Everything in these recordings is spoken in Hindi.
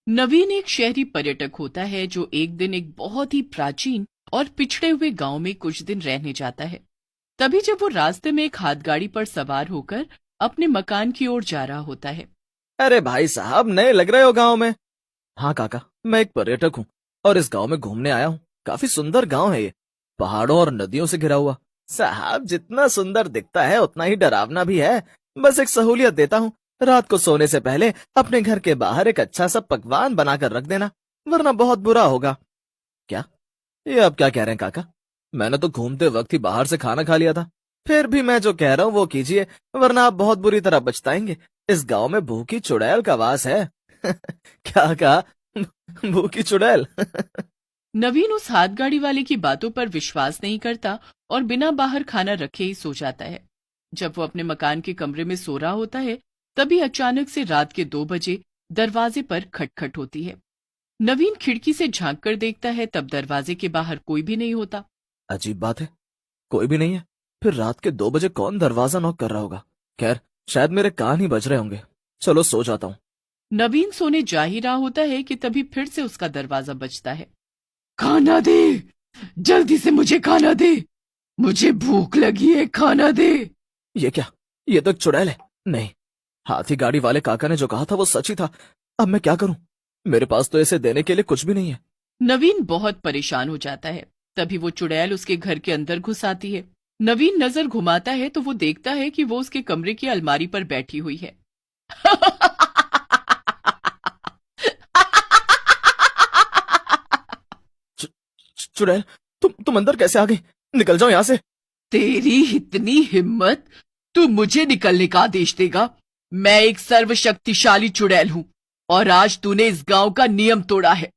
नवीन एक शहरी पर्यटक होता है जो एक दिन एक बहुत ही प्राचीन और पिछड़े हुए गांव में कुछ दिन रहने जाता है। तभी जब वो रास्ते में एक हाथगाड़ी पर सवार होकर अपने मकान की ओर जा रहा होता है। अरे भाई साहब, नए लग रहे हो गांव में। हाँ काका, मैं एक पर्यटक हूँ और इस गांव में घूमने आया हूँ। काफी सुंदर गांव है ये, पहाड़ों और नदियों से घिरा हुआ। साहब, जितना सुंदर दिखता है उतना ही डरावना भी है। बस एक सहूलियत देता हूँ, रात को सोने से पहले अपने घर के बाहर एक अच्छा सा पकवान बनाकर रख देना, वरना बहुत बुरा होगा। क्या? ये आप क्या कह रहे हैं काका? मैंने तो घूमते वक्त ही बाहर से खाना खा लिया था। फिर भी मैं जो कह रहा हूँ वो कीजिए, वरना आप बहुत बुरी तरह पछताएंगे। इस गांव में भूखी चुड़ैल का वास है। क्या कहा? भूखी चुड़ैल? नवीन उस हाथगाड़ी वाले की बातों पर विश्वास नहीं करता और बिना बाहर खाना रखे ही सो जाता है। जब वो अपने मकान के कमरे में सो रहा होता है, तभी अचानक से रात के 2 बजे दरवाजे पर खटखट होती है। नवीन खिड़की से झांक कर देखता है, तब दरवाजे के बाहर कोई भी नहीं होता। अजीब बात है, कोई भी नहीं है। फिर रात के 2 बजे कौन दरवाजा नॉक कर रहा होगा? खैर, शायद मेरे कान ही बज रहे होंगे। चलो सो जाता हूँ। नवीन सोने जा ही रहा होता है कि तभी फिर से उसका दरवाजा बजता है। खाना दे, जल्दी से मुझे खाना दे, मुझे भूख लगी है, खाना दे। ये क्या? ये तो एक चुड़ैल है। नहीं, हाथी गाड़ी वाले काका ने जो कहा था वो सच ही था। अब मैं क्या करूं? मेरे पास तो इसे देने के लिए कुछ भी नहीं है। नवीन बहुत परेशान हो जाता है। तभी वो चुड़ैल उसके घर के अंदर घुस आती है। नवीन नजर घुमाता है तो वो देखता है कि वो उसके कमरे की अलमारी पर बैठी हुई है। चुड़ैल, तुम अंदर कैसे आ गई? निकल जाओ यहाँ से। तेरी इतनी हिम्मत, तू मुझे निकलने का आदेश देगा? मैं एक सर्वशक्तिशाली चुड़ैल हूँ और आज तूने इस गांव का नियम तोड़ा है।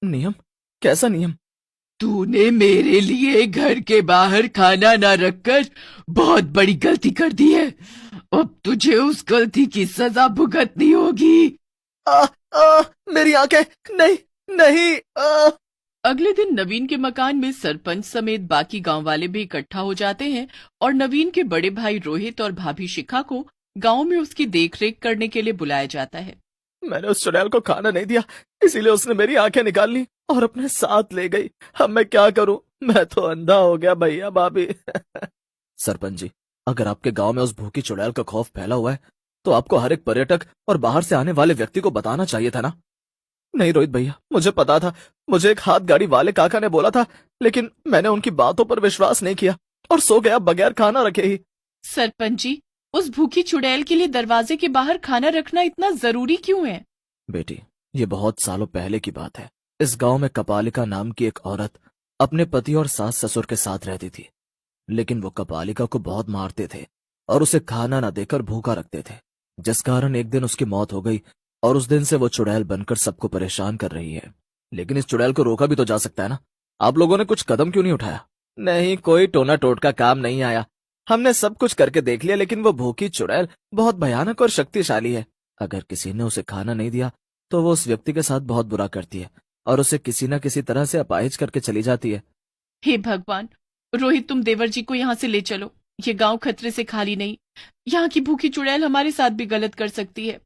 नियम? कैसा नियम? तूने मेरे लिए घर के बाहर खाना ना रखकर बहुत बड़ी गलती कर दी है। अब तुझे उस गलती की सजा भुगतनी होगी। आ, मेरी आंखें! नहीं, नहीं। अगले दिन नवीन के मकान में सरपंच समेत बाकी गांव वाले भी इकट्ठा हो जाते हैं और नवीन के बड़े भाई रोहित और भाभी शिखा को गांव में उसकी देखरेख करने के लिए बुलाया जाता है। मैंने उस चुड़ैल को खाना नहीं दिया, इसीलिए उसने मेरी आंखें निकाल ली और अपने साथ ले गई। अब मैं क्या करूं? मैं तो अंधा हो गया भैया भाभी। सरपंच जी, अगर आपके गांव में उस भूखी चुड़ैल का खौफ फैला हुआ है तो आपको हर एक पर्यटक और बाहर से आने वाले व्यक्ति को बताना चाहिए था ना। नहीं रोहित भैया, मुझे पता था। मुझे एक हाथ गाड़ी वाले काका ने बोला था, लेकिन मैंने उनकी बातों पर विश्वास नहीं किया और सो गया बगैर खाना रखे ही। सरपंच जी, उस भूखी चुड़ैल के लिए दरवाजे के बाहर खाना रखना इतना जरूरी क्यों है? बेटी, ये बहुत सालों पहले की बात है। इस गांव में कपालिका नाम की एक औरत अपने पति और सास ससुर के साथ रहती थी, लेकिन वो कपालिका को बहुत मारते थे और उसे खाना न देकर भूखा रखते थे, जिस कारण एक दिन उसकी मौत हो गई और उस दिन से वो चुड़ैल बनकर सबको परेशान कर रही है। लेकिन इस चुड़ैल को रोका भी तो जा सकता है ना। आप लोगों ने कुछ कदम क्यों नहीं उठाया? नहीं, कोई टोना टोटका काम नहीं आया। हमने सब कुछ करके देख लिया, लेकिन वो भूखी चुड़ैल बहुत भयानक और शक्तिशाली है। अगर किसी ने उसे खाना नहीं दिया तो वो उस व्यक्ति के साथ बहुत बुरा करती है और उसे किसी न किसी तरह से अपाहिज करके चली जाती है। हे भगवान! रोहित, तुम देवर जी को यहाँ से ले चलो। ये गांव खतरे से खाली नहीं। यहाँ की भूखी चुड़ैल हमारे साथ भी गलत कर सकती है।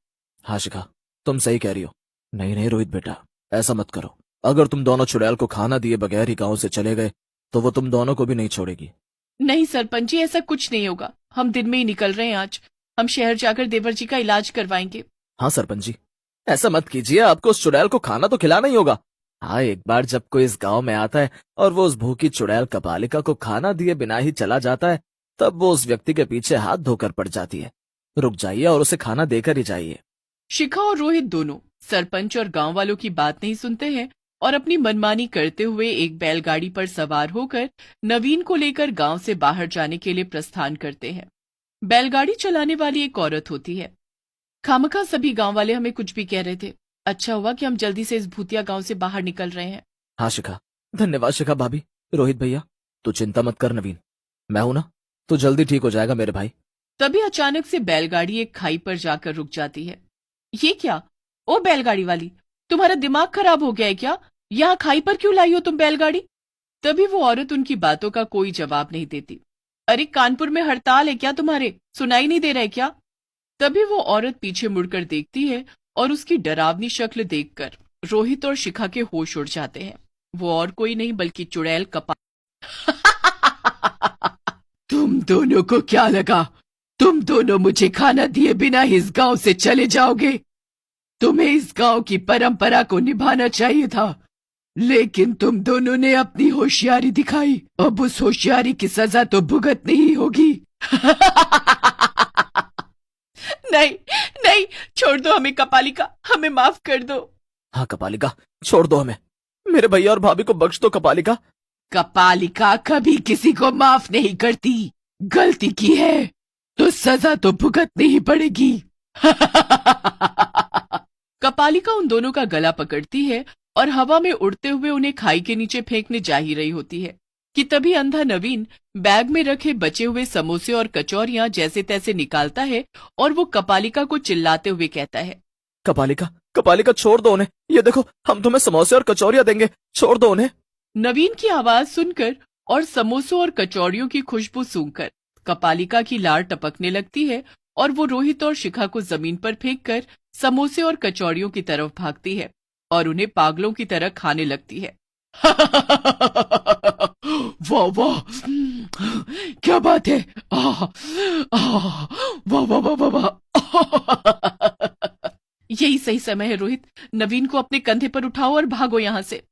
हाँ शिखा, तुम सही कह रही हो। नहीं नहीं रोहित बेटा, ऐसा मत करो। अगर तुम दोनों चुड़ैल को खाना दिए बगैर ही गांव से चले गए तो वो तुम दोनों को भी नहीं छोड़ेगी। नहीं सरपंच जी, ऐसा कुछ नहीं होगा। हम दिन में ही निकल रहे हैं आज। हम शहर जाकर देवर जी का इलाज करवाएंगे। हाँ सरपंच जी, ऐसा मत कीजिए। आपको उस चुड़ैल को खाना तो खिलाना ही होगा। हाँ, एक बार जब कोई इस गांव में आता है और वो उस भूखी चुड़ैल कपालिका को खाना दिए बिना ही चला जाता है, तब वो उस व्यक्ति के पीछे हाथ धोकर पड़ जाती है। रुक जाइए और उसे खाना देकर ही जाइए। शिखा और रोहित दोनों सरपंच और गांव वालों की बात नहीं सुनते हैं और अपनी मनमानी करते हुए एक बैलगाड़ी पर सवार होकर नवीन को लेकर गांव से बाहर जाने के लिए प्रस्थान करते हैं। बैलगाड़ी चलाने वाली एक औरत होती है। खामखा सभी गांव वाले हमें कुछ भी कह रहे थे। अच्छा हुआ कि हम जल्दी से इस भूतिया गांव से बाहर निकल रहे हैं। हाँ शिखा, धन्यवाद शिखा भाभी। रोहित भैया, तू चिंता मत कर नवीन, मैं हूं ना, तू जल्दी ठीक हो जाएगा मेरे भाई। तभी अचानक से बैलगाड़ी एक खाई पर जाकर रुक जाती है। ये क्या? ओ बैलगाड़ी वाली, तुम्हारा दिमाग खराब हो गया है क्या? यहाँ खाई पर क्यों लाई हो तुम बैलगाड़ी? तभी वो औरत उनकी बातों का कोई जवाब नहीं देती। अरे कानपुर में हड़ताल है क्या तुम्हारे? सुनाई नहीं दे रहा है क्या? तभी वो औरत पीछे मुड़कर देखती है और उसकी डरावनी शक्ल देखकर रोहित और शिखा के होश उड़ जाते हैं। वो और कोई नहीं बल्कि चुड़ैल कपाल। तुम दोनों को क्या लगा? तुम दोनों मुझे खाना दिए बिना इस गांव से चले जाओगे? तुम्हें इस गांव की परंपरा को निभाना चाहिए था, लेकिन तुम दोनों ने अपनी होशियारी दिखाई। अब उस होशियारी की सजा तो भुगतनी ही होगी। नहीं नहीं, छोड़ दो हमें कपालिका, हमें माफ कर दो। हाँ कपालिका, छोड़ दो हमें। मेरे भैया और भाभी को बख्श दो कपालिका। कपालिका कभी किसी को माफ नहीं करती। गलती की है तो सजा तो भुगतनी ही पड़ेगी। कपालिका उन दोनों का गला पकड़ती है और हवा में उड़ते हुए उन्हें खाई के नीचे फेंकने जा ही रही होती है कि तभी अंधा नवीन बैग में रखे बचे हुए समोसे और कचौरियां जैसे तैसे निकालता है और वो कपालिका को चिल्लाते हुए कहता है, कपालिका कपालिका, छोड़ दो उन्हें। ये देखो, हम तुम्हें समोसे और कचौरियां देंगे, छोड़ दो उन्हें। नवीन की आवाज सुनकर और समोसों और कचौड़ियों की खुशबू सूंघकर कपालिका की लार टपकने लगती है और वो रोहित और शिखा को जमीन पर फेंककर समोसे और कचौड़ियों की तरफ भागती है और उन्हें पागलों की तरह खाने लगती है। वाह वाह, क्या बात है! वाह वाह वाह वाह वाह। यही सही समय है रोहित, नवीन को अपने कंधे पर उठाओ और भागो यहाँ से।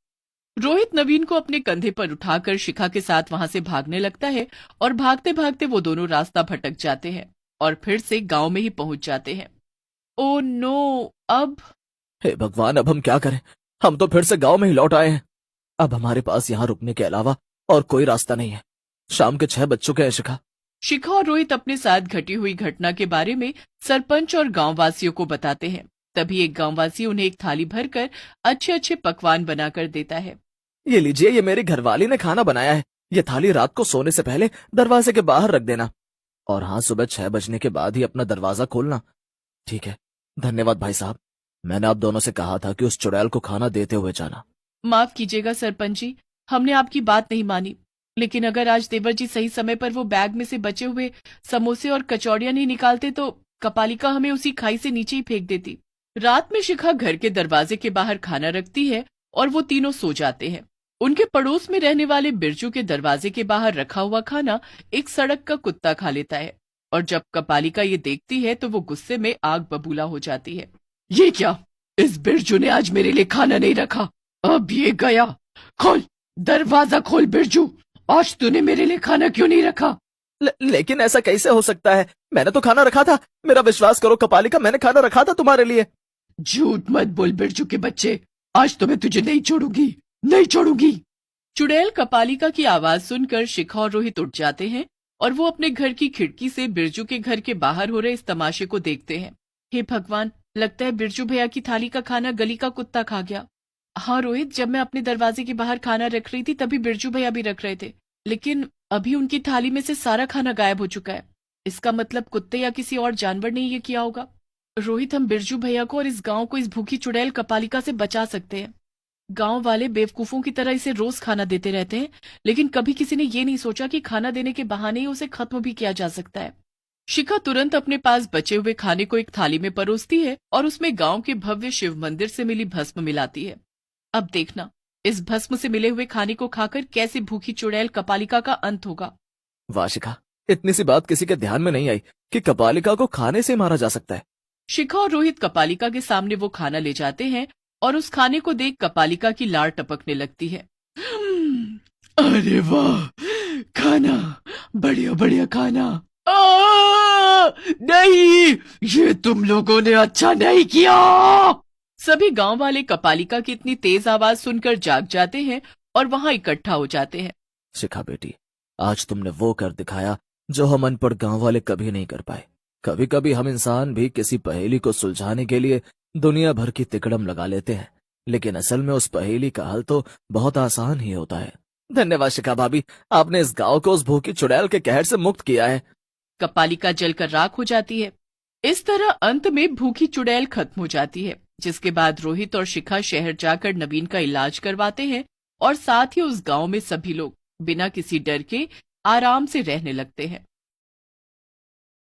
रोहित नवीन को अपने कंधे पर उठाकर शिखा के साथ वहां से भागने लगता है और भागते भागते वो दोनों रास्ता भटक जाते हैं और फिर से गांव में ही पहुंच जाते हैं। ओ नो, अब? हे भगवान, अब हम क्या करें? हम तो फिर से गांव में ही लौट आए हैं। अब हमारे पास यहाँ रुकने के अलावा और कोई रास्ता नहीं है। शाम के 6 बज चुके हैं शिखा। शिखा और रोहित अपने साथ घटी हुई घटना के बारे में सरपंच और गांववासियों को बताते हैं। तभी एक गांववासी उन्हें एक थाली भरकर अच्छे अच्छे पकवान बनाकर देता है। ये लीजिए, ये मेरी घरवाली ने खाना बनाया है। ये थाली रात को सोने से पहले दरवाजे के बाहर रख देना, और हाँ, सुबह 6 बजने के बाद ही अपना दरवाजा खोलना। ठीक है, धन्यवाद भाई साहब। मैंने आप दोनों से कहा था कि उस चुड़ैल को खाना देते हुए जाना। माफ कीजिएगा सरपंच जी, हमने आपकी बात नहीं मानी, लेकिन अगर आज देवर जी सही समय पर वो बैग में से बचे हुए समोसे और कचौड़ियां नहीं निकालते तो कपालिका हमें उसी खाई से नीचे ही फेंक देती। रात में शिखा घर के दरवाजे के बाहर खाना रखती है और वो तीनों सो जाते हैं। उनके पड़ोस में रहने वाले बिरजू के दरवाजे के बाहर रखा हुआ खाना एक सड़क का कुत्ता खा लेता है और जब कपालिका ये देखती है तो वो गुस्से में आग बबूला हो जाती है। ये क्या? इस बिरजू ने आज मेरे लिए खाना नहीं रखा, अब ये गया। खोल दरवाजा, खोल बिरजू, आज तूने मेरे लिए खाना क्यों नहीं रखा? लेकिन ऐसा कैसे हो सकता है? मैंने तो खाना रखा था। मेरा विश्वास करो कपालिका, मैंने खाना रखा था तुम्हारे लिए। झूठ मत बोल बिरजू के बच्चे, आज तो मैं तुझे नहीं छोड़ूंगी, नहीं छोड़ूंगी। चुड़ैल कपालिका की आवाज सुनकर शिखा और रोहित उठ जाते हैं और वो अपने घर की खिड़की से बिरजू के घर के बाहर हो रहे इस तमाशे को देखते हैं। हे भगवान, लगता है बिरजू भैया की थाली का खाना गली का कुत्ता खा गया। हाँ रोहित, जब मैं अपने दरवाजे के बाहर खाना रख रही थी तभी बिरजू भैया भी रख रहे थे, लेकिन अभी उनकी थाली में से सारा खाना गायब हो चुका है। इसका मतलब कुत्ते या किसी और जानवर ने ये किया होगा। रोहित, हम बिरजू भैया को और इस गांव को इस भूखी चुड़ैल कपालिका से बचा सकते हैं। गांव वाले बेवकूफों की तरह इसे रोज खाना देते रहते हैं, लेकिन कभी किसी ने ये नहीं सोचा कि खाना देने के बहाने ही उसे खत्म भी किया जा सकता है। शिखा तुरंत अपने पास बचे हुए खाने को एक थाली में परोसती है और उसमें गांव के भव्य शिव मंदिर से मिली भस्म मिलाती है। अब देखना, इस भस्म से मिले हुए खाने को खाकर कैसे भूखी चुड़ैल कपालिका का अंत होगा। वाह शिखा, इतनी सी बात किसी के ध्यान में नहीं आई कि कपालिका को खाने से मारा जा सकता है। शिखा और रोहित कपालिका के सामने वो खाना ले जाते हैं और उस खाने को देख कपालिका की लार टपकने लगती है। अरे वाह, खाना, बढ़िया बढ़िया खाना। नहीं, ये तुम लोगों ने अच्छा नहीं किया। सभी गांव वाले कपालिका की इतनी तेज आवाज सुनकर जाग जाते हैं और वहां इकट्ठा हो जाते हैं। शिखा बेटी, आज तुमने वो कर दिखाया जो हम अनपढ़ गांव वाले कभी नहीं कर पाए। कभी कभी हम इंसान भी किसी पहेली को सुलझाने के लिए दुनिया भर की तिकड़म लगा लेते हैं, लेकिन असल में उस पहेली का हल तो बहुत आसान ही होता है। धन्यवाद शिखा भाभी, आपने इस गांव को उस भूखी चुड़ैल के कहर से मुक्त किया है। कपालिका जलकर राख हो जाती है। इस तरह अंत में भूखी चुड़ैल खत्म हो जाती है, जिसके बाद रोहित और शिखा शहर जाकर नवीन का इलाज करवाते हैं और साथ ही उस गांव में सभी लोग बिना किसी डर के आराम से रहने लगते हैं।